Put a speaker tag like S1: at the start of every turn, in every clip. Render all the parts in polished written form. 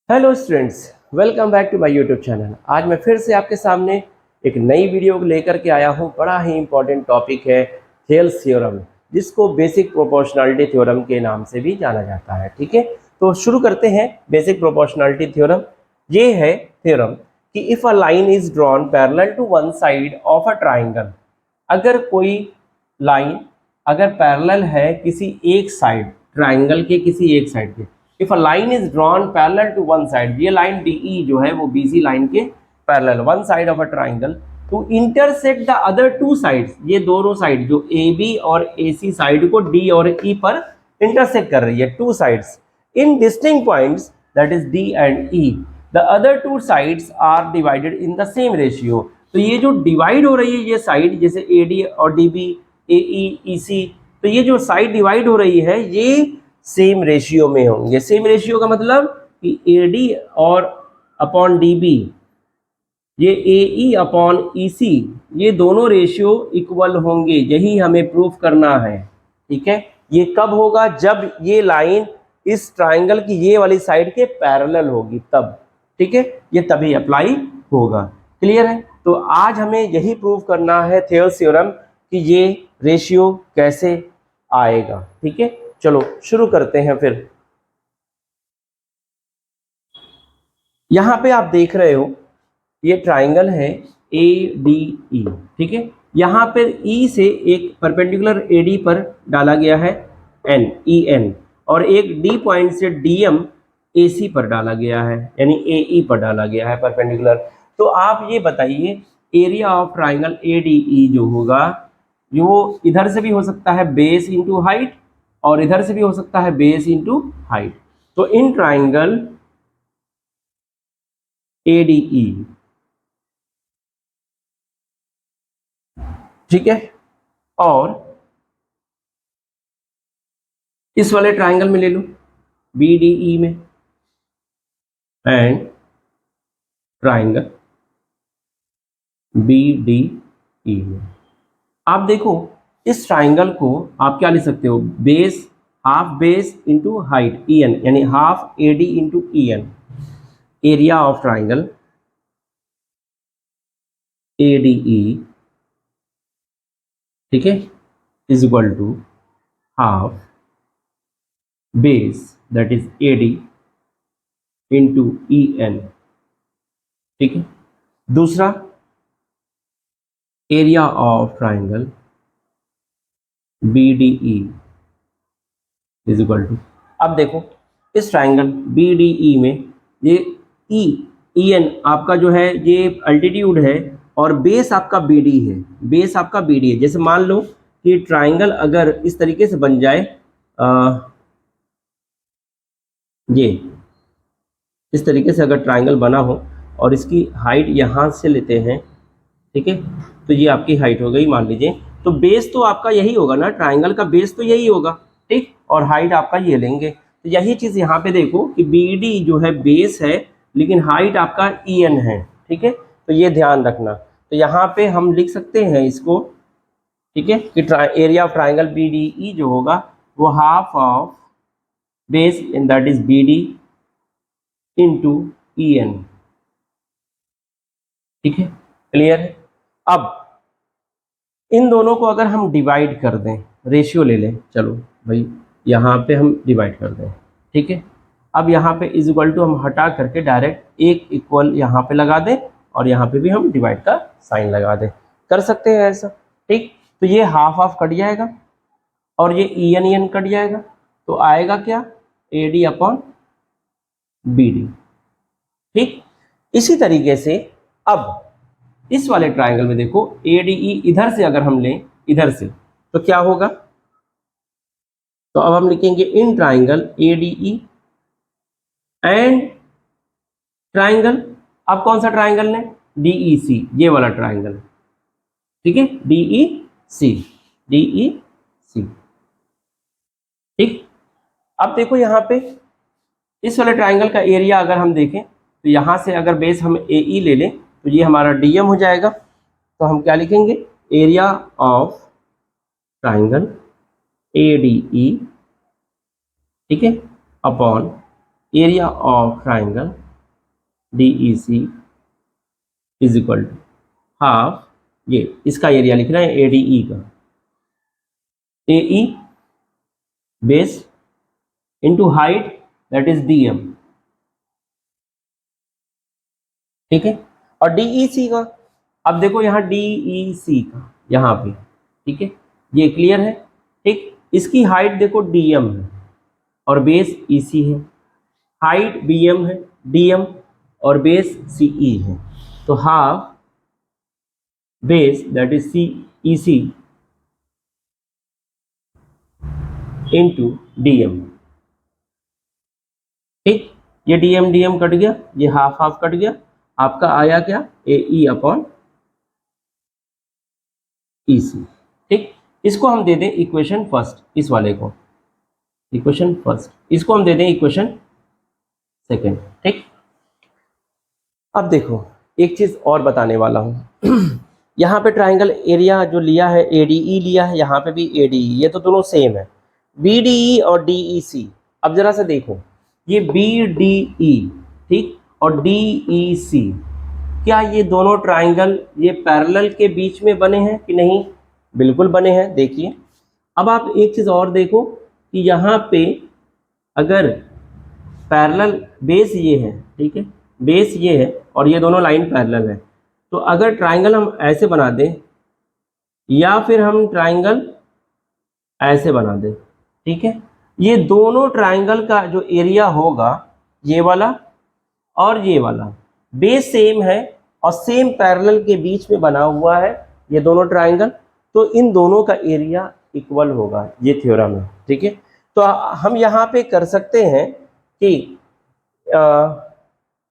S1: Hello students, welcome back to my YouTube channel. आज मैं फिर से आपके सामने एक नई वीडियो लेकर के आया हूँ। बड़ा ही इंपॉर्टेंट टॉपिक है थेल्स थ्योरम, जिसको बेसिक प्रोपोर्शनलिटी थ्योरम के नाम से भी जाना जाता है। ठीक है, तो शुरू करते हैं बेसिक प्रोपोर्शनलिटी थ्योरम। ये है थ्योरम कि if a line is drawn parallel to one side of a triangle, अगर कोई लाइन अगर पैरेलल है किसी एक साइड, ट्राइंगल के किसी एक साइड के, if a line is drawn parallel to one side, ये लाइन डीई जो है वो बीसी लाइन के parallel one side of a triangle to intersect the other two sides, ये दोनों साइड जो ए बी और ए सी साइड को डी और ई पर इंटरसेक्ट कर रही है, two sides in distinct points, that is D and E, the other two sides are divided in the same ratio. तो ये जो डिवाइड हो रही है ये साइड, जैसे ए डी और डी बी, ए ई ई सी, तो ये जो साइड डिवाइड हो रही है ये सेम रेशियो में होंगे। सेम रेशियो का मतलब कि ए डी और अपॉन डी बी, ये ए ई अपॉन ई सी, ये दोनों रेशियो इक्वल होंगे, यही हमें प्रूफ करना है। ठीक है, ये कब होगा? जब ये लाइन इस ट्राइंगल की ये वाली साइड के पैरेलल होगी तब। ठीक है, ये तभी अप्लाई होगा। क्लियर है? तो आज हमें यही प्रूफ करना है थेल्स थ्योरम कि ये रेशियो कैसे आएगा। ठीक है, चलो शुरू करते हैं फिर। यहां पे आप देख रहे हो ये ट्राइंगल है ए डी ई। ठीक है, यहाँ पर ई से एक परपेंडिकुलर ए डी पर डाला गया है एन, ई एन, और एक डी पॉइंट से डी एम ए सी पर डाला गया है, यानी ए ई पर डाला गया है परपेंडिकुलर। तो आप ये बताइए, area of triangle A D E जो होगा, वो इधर से भी हो सकता है बेस इंटू हाइट, और इधर से भी हो सकता है बेस इंटू हाइट। तो in triangle A D E, ठीक है, और इस वाले ट्राइंगल में ले लो बी डी ई में, and triangle B D E में। आप देखो इस ट्राइंगल को आप क्या लिख सकते हो? Base, half base into height E N, यानी half A D into E N. Area of triangle A D E, ठीक है, is equal to half base, that is A D into E N. ठीक है, दूसरा area of triangle B D E is equal to, अब देखो इस triangle B D E में ये ई ई एन आपका जो है ये अल्टीट्यूड है, और बेस आपका बी डी है, बेस आपका बी डी है। जैसे मान लो कि ट्राइंगल अगर इस तरीके से बन जाए, ये इस तरीके से अगर ट्राइंगल बना हो और इसकी हाइट यहाँ से लेते हैं, ठीक है, तो ये आपकी हाइट हो गई मान लीजिए। तो बेस तो आपका यही होगा ना, ट्राइंगल का बेस तो यही होगा, ठीक, और हाइट आपका ये लेंगे। तो यही चीज़ यहाँ पे देखो कि बी डी जो है बेस है, लेकिन हाइट आपका ई एन है। ठीक है, तो ये ध्यान रखना। तो यहाँ पे हम लिख सकते हैं इसको, ठीक है, कि area of triangle B D E जो होगा वो half of base in that is B D into E N. ठीक है, क्लियर है? अब इन दोनों को अगर हम डिवाइड कर दें, रेशियो ले लें, चलो भाई यहाँ पे हम डिवाइड कर दें। ठीक है, अब यहाँ पे इज इक्वल टू हम हटा करके डायरेक्ट एक इक्वल यहाँ पे लगा दें, और यहाँ पे भी हम डिवाइड का साइन लगा दें, कर सकते हैं ऐसा। ठीक, तो ये हाफ हाफ कट जाएगा और ये ई एन कट जाएगा, तो आएगा क्या? A D upon B D. ठीक, इसी तरीके से अब इस वाले ट्राइंगल में देखो ए डी ई इधर से अगर हम लें, इधर से, तो क्या होगा? तो अब हम लिखेंगे in triangle A D E and triangle, अब कौन सा ट्राइंगल लें? डी ई सी, ये वाला ट्राइंगल। ठीक है, डी ई सी, डी ई सी। ठीक, अब देखो यहाँ पे इस वाले ट्राइंगल का एरिया अगर हम देखें, तो यहाँ से अगर बेस हम ए ई ले लें तो ये हमारा डी एम हो जाएगा। तो हम क्या लिखेंगे? Area of triangle A D E, ठीक है, upon area of triangle DEC is equal to half, ये इसका एरिया लिख रहे हैं ADE का, AE base into height that is DM, ठीक है। और DEC का, अब देखो यहाँ DEC का यहाँ पे, ठीक है, ये क्लियर है, ठीक। इसकी हाइट देखो DM है और बेस EC है, हाइट BM है, DM और बेस CE है, तो half base that is EC into DM, ठीक। ये DM कट गया, ये हाफ हाफ कट गया, आपका आया क्या AE अपॉन EC, ठीक। इसको हम दे दें इक्वेशन फर्स्ट, इस वाले को इक्वेशन फर्स्ट, इसको हम दे दें इक्वेशन सेकेंड, ठीक। अब देखो एक चीज और बताने वाला हूं यहाँ पे ट्राइंगल एरिया जो लिया है ADE लिया है, यहाँ पे भी ADE, ये तो दोनों सेम है, BDE और DEC। अब जरा से देखो ये BDE, ठीक, और DEC, क्या ये दोनों ट्राइंगल ये पैरेलल के बीच में बने हैं कि नहीं? बिल्कुल बने हैं। देखिए अब आप एक चीज और देखो कि यहाँ पे अगर पैरेलल बेस ये है, ठीक है, बेस ये है और ये दोनों लाइन पैरेलल है, तो अगर ट्राइंगल हम ऐसे बना दें या फिर हम ट्राइंगल ऐसे बना दें, ठीक है, ये दोनों ट्राइंगल का जो एरिया होगा ये वाला और ये वाला बेस सेम है और सेम पैरेलल के बीच में बना हुआ है ये दोनों ट्राइंगल, तो इन दोनों का एरिया इक्वल होगा, ये थ्योरम है, ठीक है। तो हम यहाँ पे कर सकते हैं कि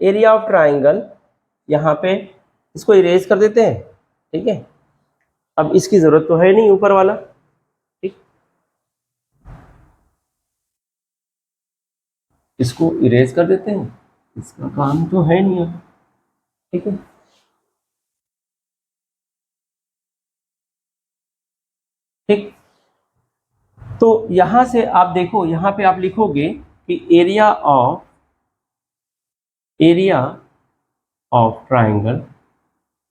S1: एरिया ऑफ ट्राइंगल, यहाँ पे इसको इरेज कर देते हैं, ठीक है, अब इसकी जरूरत तो है नहीं ऊपर वाला, ठीक, इसको इरेज कर देते हैं, इसका काम तो है नहीं अब, ठीक है। ठीक, तो यहां से आप देखो, यहां पे आप लिखोगे कि एरिया ऑफ ट्राइंगल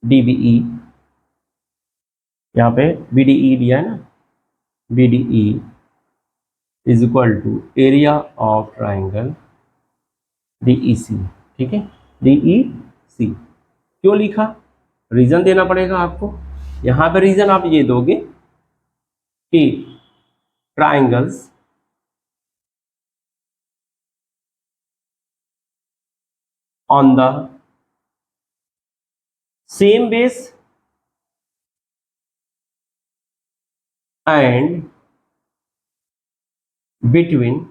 S1: DBE, यहाँ पे BDE दिया है ना, BDE is equal to area of triangle DEC, ठीक है, DEC। क्यों लिखा? रीजन देना पड़ेगा आपको। यहाँ पे रीजन आप ये दोगे कि triangles on the same base and between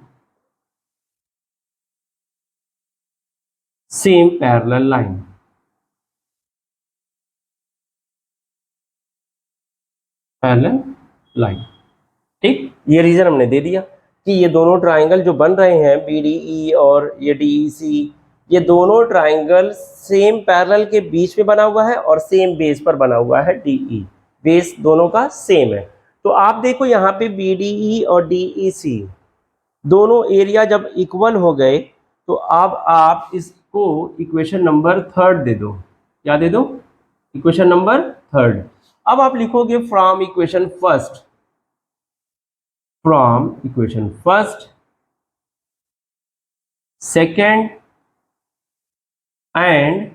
S1: same parallel line, ठीक, ये रीजन हमने दे दिया कि ये दोनों ट्राइंगल जो बन रहे हैं BDE और ये DEC, ये दोनों ट्राइंगल सेम पैरेलल के बीच में बना हुआ है और सेम बेस पर बना हुआ है DE, बेस दोनों का सेम है। तो आप देखो यहाँ पे BDE और DEC दोनों एरिया जब इक्वल हो गए तो अब आप इसको इक्वेशन नंबर थर्ड दे दो। क्या दे दो? Equation number third. अब आप लिखोगे from equation first, second and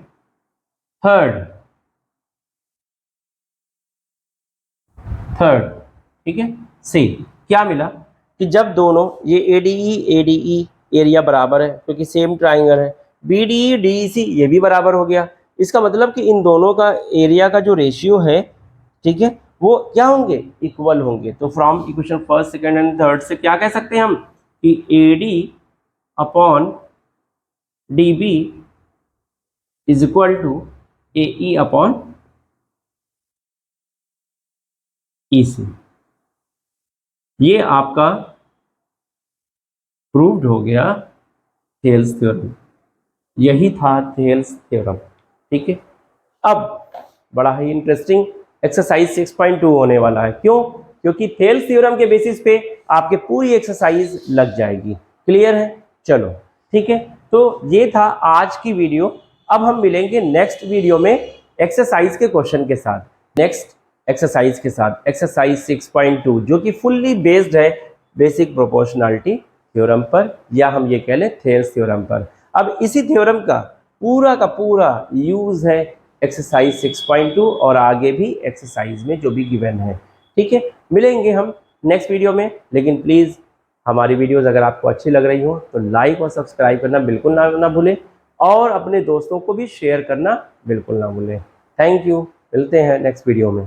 S1: third, ठीक है, से क्या मिला कि जब दोनों ये ADE एरिया बराबर है क्योंकि सेम ट्राइंगल है, BDE DEC ये भी बराबर हो गया, इसका मतलब कि इन दोनों का एरिया का जो रेशियो है, ठीक है, वो क्या होंगे? इक्वल होंगे। तो from equation first, second and third से क्या कह सकते हैं हम कि AD upon DB is equal to AE upon EC। ये आपका प्रूव्ड हो गया थेल्स थ्योरम। यही था थेल्स थ्योरम, ठीक है। अब बड़ा ही इंटरेस्टिंग एक्सरसाइज 6.2 होने वाला है। क्यों? क्योंकि थेल्स थ्योरम के बेसिस पे आपके पूरी एक्सरसाइज लग जाएगी। क्लियर है? चलो ठीक है। तो ये था आज की वीडियो। अब हम मिलेंगे नेक्स्ट वीडियो में एक्सरसाइज के क्वेश्चन के साथ, नेक्स्ट एक्सरसाइज के साथ, एक्सरसाइज 6.2 जो कि फुल्ली बेस्ड है बेसिक प्रोपोर्शनलिटी थ्योरम पर, या हम ये कह लें थेल्स थ्योरम पर। अब इसी थ्योरम का पूरा यूज है एक्सरसाइज 6.2 और आगे भी एक्सरसाइज में जो भी गिवन है। ठीक है, मिलेंगे हम नेक्स्ट वीडियो में। लेकिन प्लीज़ हमारी वीडियोस अगर आपको अच्छी लग रही हो तो लाइक और सब्सक्राइब करना बिल्कुल ना भूलें, और अपने दोस्तों को भी शेयर करना बिल्कुल ना भूलें। थैंक यू, मिलते हैं नेक्स्ट वीडियो में।